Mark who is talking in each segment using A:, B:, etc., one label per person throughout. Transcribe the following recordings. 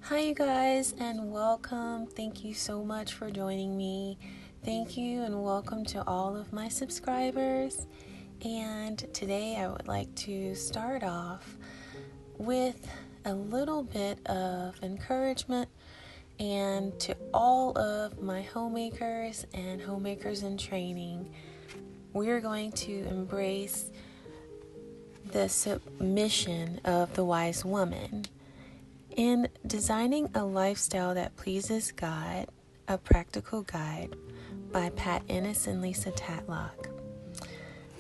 A: Hi, you guys, and welcome. Thank you so much for joining me. Thank you, and welcome to all of my subscribers. And today I would like to start off with a little bit of encouragement and to all of my homemakers and homemakers in training. We're going to embrace the submission of the wise woman. In designing a lifestyle that pleases God, a practical guide by Pat Ennis and Lisa Tatlock.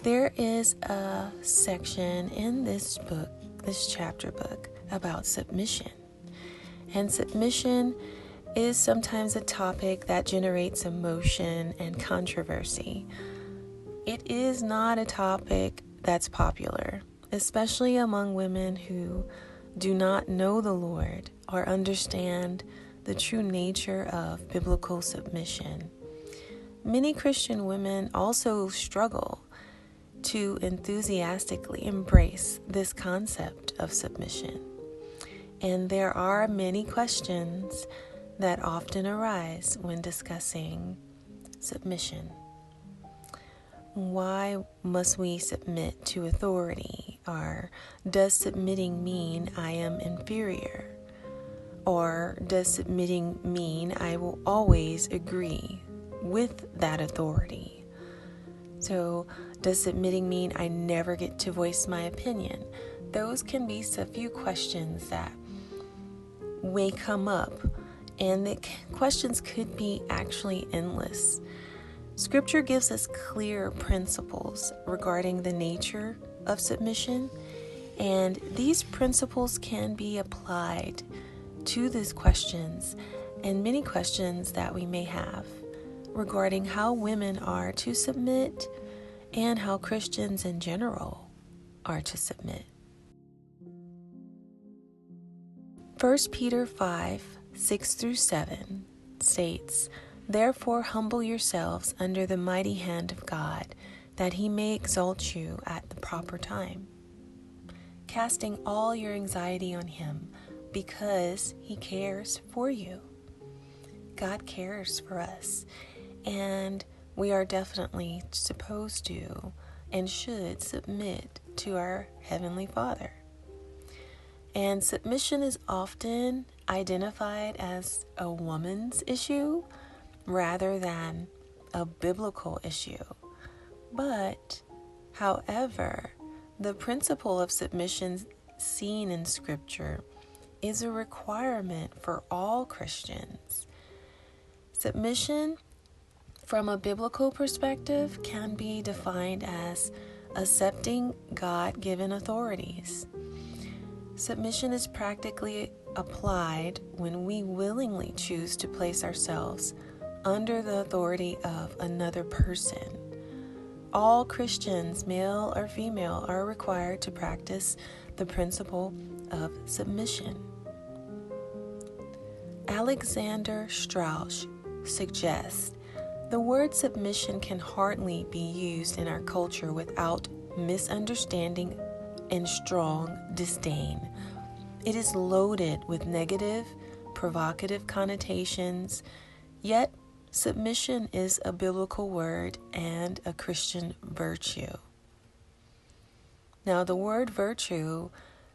A: There is a section in this chapter book, about submission. And submission is sometimes a topic that generates emotion and controversy. It is not a topic that's popular, especially among women who do not know the Lord or understand the true nature of biblical submission. Many Christian women also struggle to enthusiastically embrace this concept of submission. And there are many questions that often arise when discussing submission. Why must we submit to authority? Or does submitting mean I am inferior? Or does submitting mean I will always agree with that authority? So does submitting mean I never get to voice my opinion? Those can be a few questions that may come up, and the questions could be actually endless. Scripture gives us clear principles regarding the nature of submission, and these principles can be applied to these questions and many questions that we may have regarding how women are to submit and how Christians in general are to submit. 1 Peter 5:6-7 states, "Therefore humble yourselves under the mighty hand of God, that he may exalt you at the proper time, casting all your anxiety on him, because he cares for you." God cares for us, and we are definitely supposed to and should submit to our Heavenly Father. And submission is often identified as a woman's issue rather than a biblical issue. But, however, the principle of submission seen in Scripture is a requirement for all Christians. Submission, from a biblical perspective, can be defined as accepting God-given authorities. Submission is practically applied when we willingly choose to place ourselves under the authority of another person. All Christians, male or female, are required to practice the principle of submission. Alexander Strauss suggests the word submission can hardly be used in our culture without misunderstanding and strong disdain. It is loaded with negative, provocative connotations, yet submission is a biblical word and a Christian virtue. Now, the word virtue,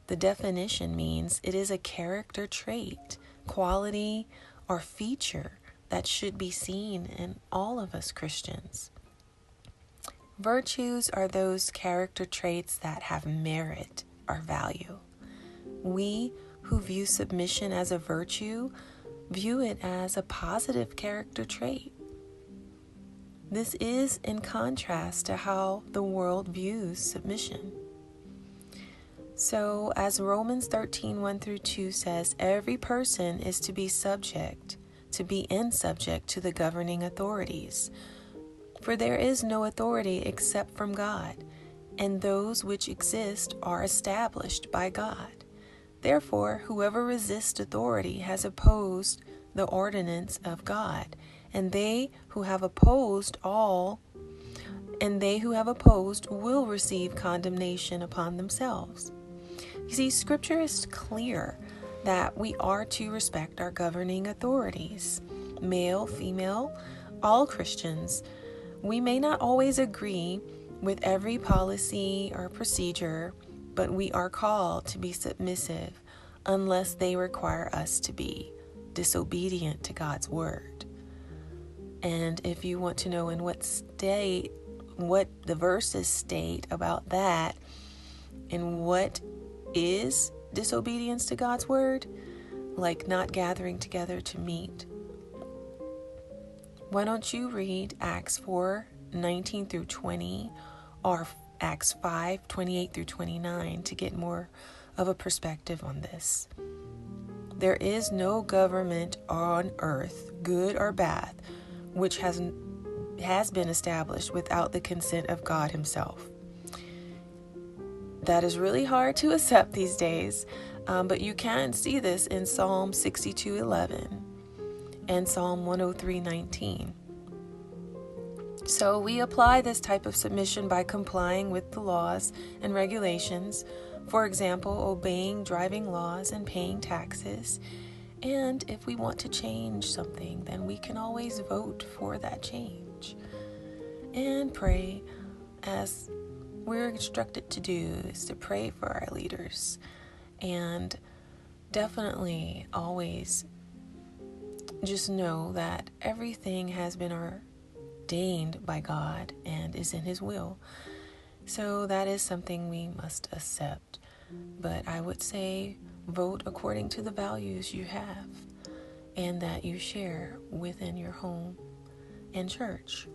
A: the definition means it is a character trait, quality, or feature that should be seen in all of us Christians. Virtues are those character traits that have merit or value. We who view submission as a virtue view it as a positive character trait. This is in contrast to how the world views submission. So, as Romans 13:1-2 says, every person is to be subject to the governing authorities. For there is no authority except from God, and those which exist are established by God. Therefore, whoever resists authority has opposed the ordinance of God, and they who have opposed will receive condemnation upon themselves. You see, Scripture is clear that we are to respect our governing authorities, male, female, all Christians. We may not always agree with every policy or procedure, but we are called to be submissive unless they require us to be disobedient to God's word. And if you want to know in what the verses state about that and what is disobedience to God's word, like not gathering together to meet, why don't you read Acts 4:19 through 20 or Acts 5:28 through 29 to get more of a perspective on this. There is no government on earth, good or bad, which has been established without the consent of God himself. That is really hard to accept these days, but you can see this in Psalm 62:11 and Psalm 103:19. So we apply this type of submission by complying with the laws and regulations, for example, obeying driving laws and paying taxes. And if we want to change something, then we can always vote for that change. And pray, as we're instructed to do, is to pray for our leaders. And definitely always just know that everything has been ordained by God and is in his will. So that is something we must accept. But I would say vote according to the values you have and that you share within your home and church.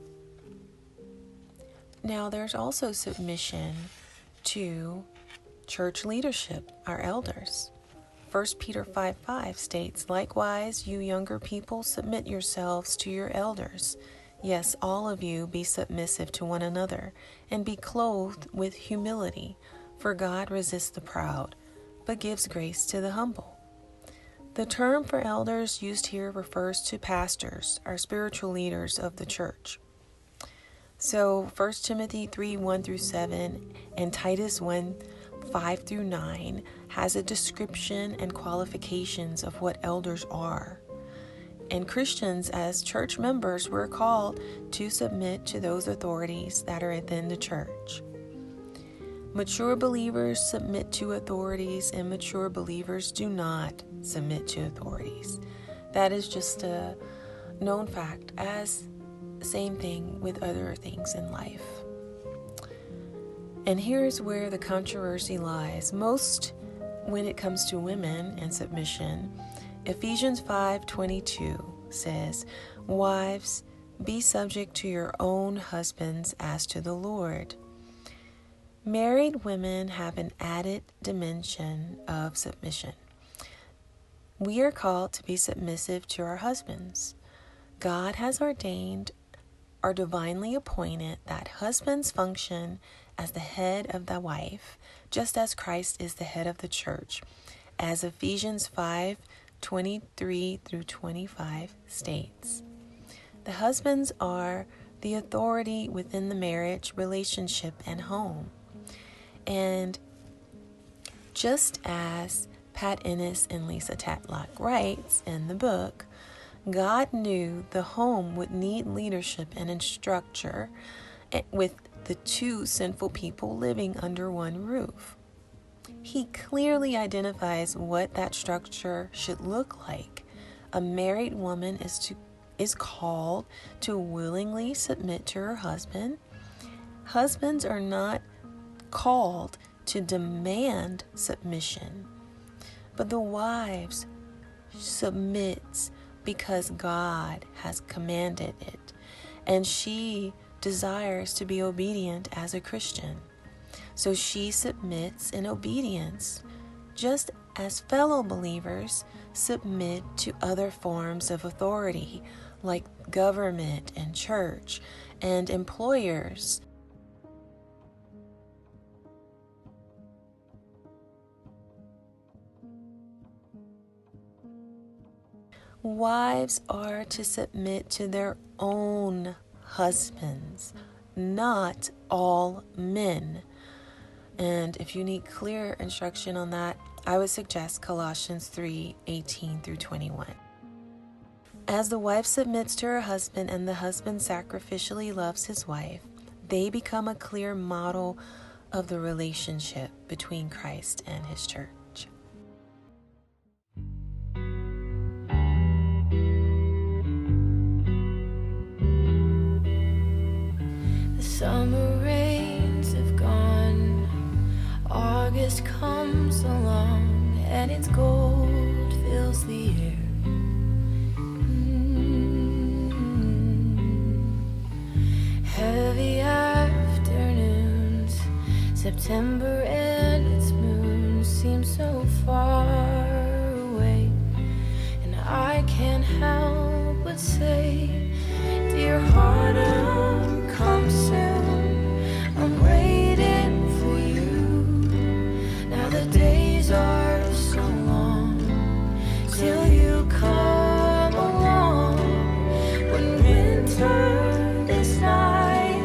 A: Now, there's also submission to church leadership, our elders. 1 Peter 5:5 states, "Likewise, you younger people, submit yourselves to your elders. Yes, all of you be submissive to one another, and be clothed with humility, for God resists the proud, but gives grace to the humble." The term for elders used here refers to pastors, our spiritual leaders of the church. So 1 Timothy 3:1 through 7 and Titus 1:5 through 9 has a description and qualifications of what elders are. And Christians, as church members, we're called to submit to those authorities that are within the church. Mature believers submit to authorities, and immature believers do not submit to authorities. That is just a known fact, as same thing with other things in life. And here's where the controversy lies. Most when it comes to women and submission, Ephesians 5:22 says, "Wives, be subject to your own husbands as to the Lord." Married women have an added dimension of submission. We are called to be submissive to our husbands. God has ordained or divinely appointed that husbands function as the head of the wife, just as Christ is the head of the church, as Ephesians 5:23 through 25 states. The husbands are the authority within the marriage, relationship, and home. And just as Pat Ennis and Lisa Tatlock writes in the book, God knew the home would need leadership and a structure with the two sinful people living under one roof. He clearly identifies what that structure should look like. A married woman is called to willingly submit to her husband. Husbands are not called to demand submission, but the wives submits because God has commanded it, and she desires to be obedient as a Christian. So she submits in obedience, just as fellow believers submit to other forms of authority like government and church and employers. Wives are to submit to their own husbands, not all men. And if you need clear instruction on that, I would suggest Colossians 3:18 through 21. As the wife submits to her husband and the husband sacrificially loves his wife, they become a clear model of the relationship between Christ and his church.
B: The summer rains have gone, August comes along, and its gold fills the air. Heavy afternoons, September and its moon seem so far away, and I can't help but say, dear heart, come soon, I'm waiting for you. Now the days are so long till you come along. When winter is nigh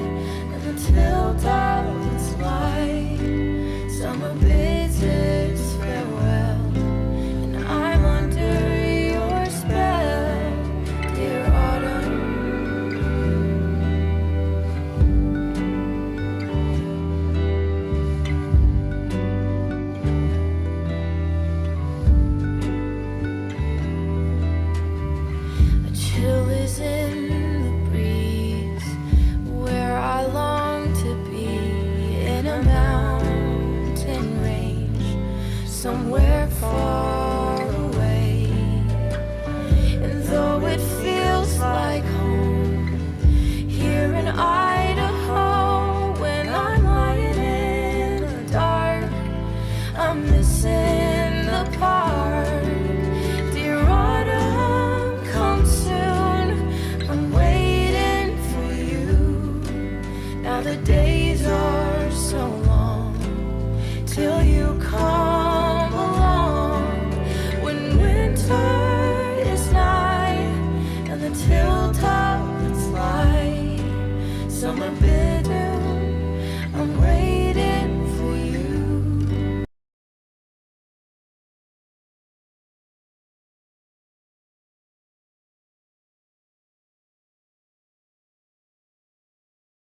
B: and until darkness light, summer bids its farewell, and I'm under your spell, dear autumn. A chill is in the breeze, where I long to be, in a mountain range, somewhere